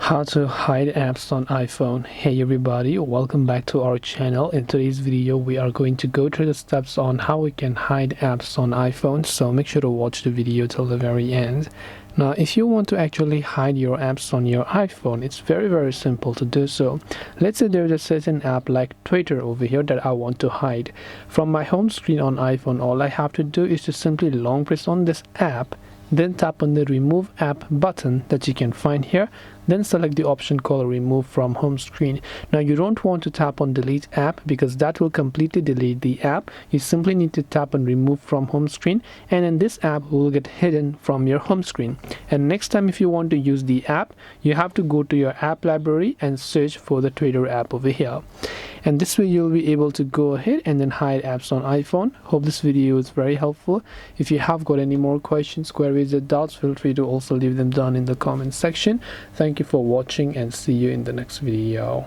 How to hide apps on iPhone. Hey everybody, welcome back to our channel. In today's video we are going to go through the steps on how we can hide apps on iPhone, so make sure to watch the video till the very end. Now if you want to actually hide your apps on your iPhone, it's very simple to do so. Let's say there's a certain app like Twitter over here that I want to hide. From my home screen on iPhone, all I have to do is to simply long press on this app, then tap on the remove app button that you can find here, then select the option called remove from home screen. Now you don't want to tap on delete app because that will completely delete the app. You simply need to tap on remove from home screen, and then this app will get hidden from your home screen. And next time if you want to use the app, you have to go to your app library and search for the Twitter app over here. And this way you'll be able to go ahead and then hide apps on iPhone. Hope this video is very helpful. If you have got any more questions, queries or doubts, feel free to also leave them down in the comment section. Thank you for watching and see you in the next video.